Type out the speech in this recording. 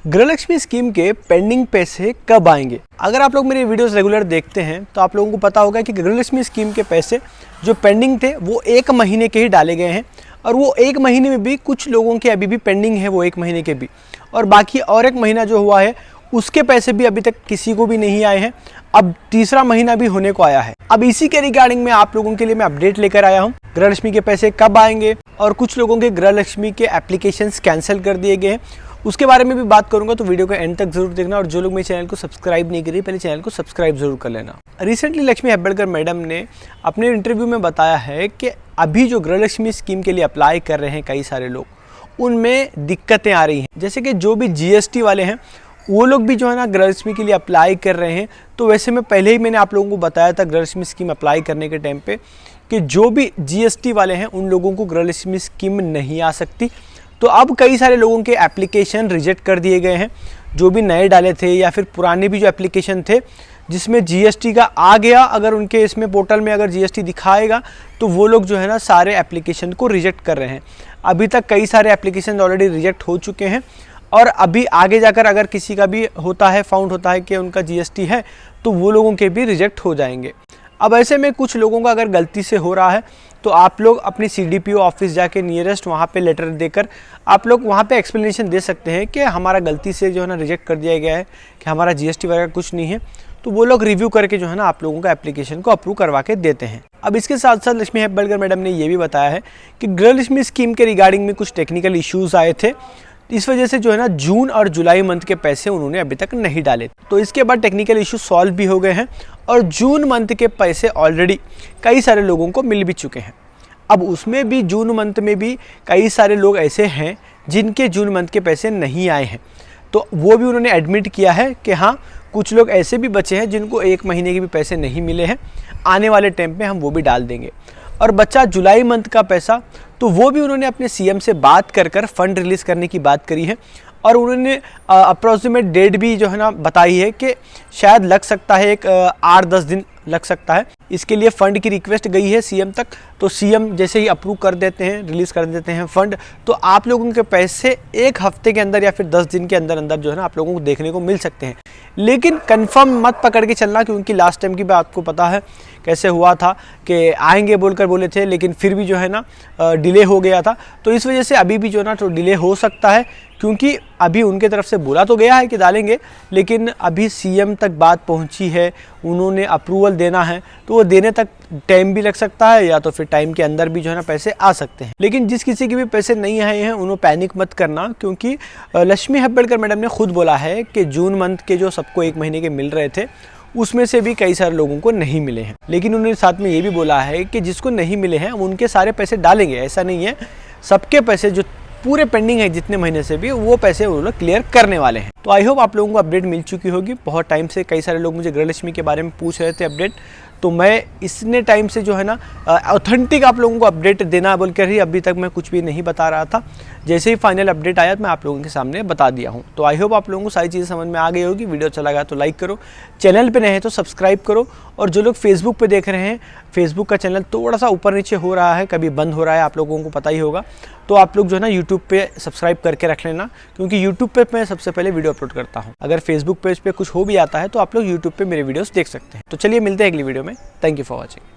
गृहलक्ष्मी scheme के pending पैसे कब आएंगे? अगर आप लोग मेरे वीडियोस रेगुलर देखते हैं तो आप लोगों को पता होगा कि गृहलक्ष्मी स्कीम के पैसे जो पेंडिंग थे वो 1 महीने के ही डाले गए हैं और वो 1 महीने में भी कुछ लोगों के अभी भी पेंडिंग है, वो 1 महीने के भी, और बाकी और 1 महीना जो हुआ है उसके पैसे भी अभी तक किसी को भी नहीं आए हैं। अब तीसरा महीना भी होने को आया है। अब इसी के रिगार्डिंग में आप लोगों के लिए मैं अपडेट लेकर आया हूँ। गृहलक्ष्मी के पैसे कब आएंगे और कुछ लोगों के गृहलक्ष्मी के एप्लीकेशंस कैंसिल कर दिए गए हैं, उसके बारे में भी बात करूंगा। तो वीडियो को एंड तक जरूर देखना और जो लोग मेरे चैनल को सब्सक्राइब नहीं करिए पहले चैनल को सब्सक्राइब जरूर कर लेना। रिसेंटली लक्ष्मी हेब्बड़कर मैडम ने अपने इंटरव्यू में बताया है कि अभी जो गृहलक्ष्मी स्कीम के लिए अप्लाई कर रहे हैं कई सारे लोग, उनमें दिक्कतें आ रही हैं। जैसे कि जो भी जीएसटी वाले हैं वो लोग भी जो है ना गृहलक्ष्मी के लिए अप्लाई कर रहे हैं। तो वैसे में पहले ही मैंने आप लोगों को बताया था गृहलक्ष्मी स्कीम अप्लाई करने के टाइम पे कि जो भी जीएसटी वाले हैं उन लोगों को गृहलक्ष्मी स्कीम नहीं आ सकती। तो अब कई सारे लोगों के एप्लीकेशन रिजेक्ट कर दिए गए हैं, जो भी नए डाले थे या फिर पुराने भी जो एप्लीकेशन थे जिसमें जीएसटी का आ गया, अगर उनके इसमें पोर्टल में अगर जीएसटी दिखाएगा तो वो लोग जो है ना सारे एप्लीकेशन को रिजेक्ट कर रहे हैं। अभी तक कई सारे एप्लीकेशन ऑलरेडी रिजेक्ट हो चुके हैं और अभी आगे जाकर अगर किसी का भी होता है, फाउंड होता है कि उनका जीएसटी है, तो वो लोगों के भी रिजेक्ट हो जाएंगे। अब ऐसे में कुछ लोगों का अगर गलती से हो रहा है तो आप लोग अपनी सीडीपीओ ऑफिस जाके नियरेस्ट वहाँ पे लेटर देकर आप लोग वहाँ पे एक्सप्लेनेशन दे सकते हैं कि हमारा गलती से जो है ना रिजेक्ट कर दिया गया है, कि हमारा जीएसटी वगैरह कुछ नहीं है। तो वो लोग रिव्यू करके जो है ना आप लोगों का एप्लीकेशन को अप्रूव करवा के देते हैं। अब इसके साथ साथ लक्ष्मी हेब्बड़कर मैडम ने ये भी बताया है कि गृहलक्ष्मी स्कीम के रिगार्डिंग में कुछ टेक्निकल इश्यूज़ आए थे, इस वजह से जो है ना जून और जुलाई मंथ के पैसे उन्होंने अभी तक नहीं डाले। तो इसके बाद टेक्निकल इशू सॉल्व भी हो गए हैं और जून मंथ के पैसे ऑलरेडी कई सारे लोगों को मिल भी चुके हैं। अब उसमें भी जून मंथ में भी कई सारे लोग ऐसे हैं जिनके जून मंथ के पैसे नहीं आए हैं, तो वो भी उन्होंने एडमिट किया है कि हाँ कुछ लोग ऐसे भी बचे हैं जिनको 1 महीने के भी पैसे नहीं मिले हैं, आने वाले टाइम पे हम वो भी डाल देंगे। और बच्चा जुलाई मंथ का पैसा, तो वो भी उन्होंने अपने सीएम से बात कर फंड रिलीज़ करने की बात करी है और उन्होंने अप्रॉक्सीमेट डेट भी जो है ना बताई है कि शायद लग सकता है 8-10 दिन लग सकता है। इसके लिए फ़ंड की रिक्वेस्ट गई है सीएम तक, तो सीएम जैसे ही अप्रूव कर देते हैं, रिलीज़ कर देते हैं फ़ंड, तो आप लोगों के पैसे 1 हफ्ते के अंदर या फिर 10 दिन के अंदर अंदर जो है ना आप लोगों को देखने को मिल सकते हैं। लेकिन कंफर्म मत पकड़ के चलना, क्योंकि लास्ट टाइम की बात आपको पता है कैसे हुआ था कि आएंगे बोलकर बोले थे लेकिन फिर भी जो है ना डिले हो गया था। तो इस वजह से अभी भी जो है ना तो डिले हो सकता है, क्योंकि अभी उनके तरफ से बोला तो गया है कि डालेंगे, लेकिन अभी सीएम तक बात पहुंची है, उन्होंने अप्रूवल देना है, तो वो देने तक टाइम भी लग सकता है या तो फिर टाइम के अंदर भी जो है ना पैसे आ सकते हैं। लेकिन जिस किसी के भी पैसे नहीं आए हैं उन्होंने पैनिक मत करना, क्योंकि लक्ष्मी हेब्बड़कर मैडम ने खुद बोला है कि जून मंथ के जो सबको 1 महीने के मिल रहे थे उसमें से भी कई सारे लोगों को नहीं मिले हैं। लेकिन उन्होंने साथ में ये भी बोला है कि जिसको नहीं मिले हैं उनके सारे पैसे डालेंगे, ऐसा नहीं है, सबके पैसे जो पूरे पेंडिंग है जितने महीने से भी वो पैसे वो लोग क्लियर करने वाले हैं। तो आई होप आप लोगों को अपडेट मिल चुकी होगी। बहुत टाइम से कई सारे लोग मुझे गृहलक्ष्मी के बारे में पूछ रहे थे अपडेट, तो मैं इतने टाइम से जो है ना ऑथेंटिक आप लोगों को अपडेट देना बोलकर ही अभी तक मैं कुछ भी नहीं बता रहा था। जैसे ही फाइनल अपडेट आया मैं आप लोगों के सामने बता दिया हूँ। तो आई होप आप लोगों को सारी चीज़ें समझ में आ गई होगी। वीडियो अच्छा लगा तो लाइक करो, चैनल पे नए हैं तो सब्सक्राइब करो, और जो लोग फेसबुक पे देख रहे हैं, फेसबुक का चैनल थोड़ा सा ऊपर नीचे हो रहा है, कभी बंद हो रहा है, आप लोगों को पता ही होगा, तो आप लोग जो है ना यूट्यूब पे सब्सक्राइब करके रख लेना, क्योंकि यूट्यूब पे मैं सबसे पहले वीडियो अपलोड करता हूँ। अगर फेसबुक पेज पे कुछ हो भी आता है तो आप लोग यूट्यूब पे मेरे वीडियोस देख सकते हैं। तो चलिए मिलते हैं अगली वीडियो में। Thank you for watching.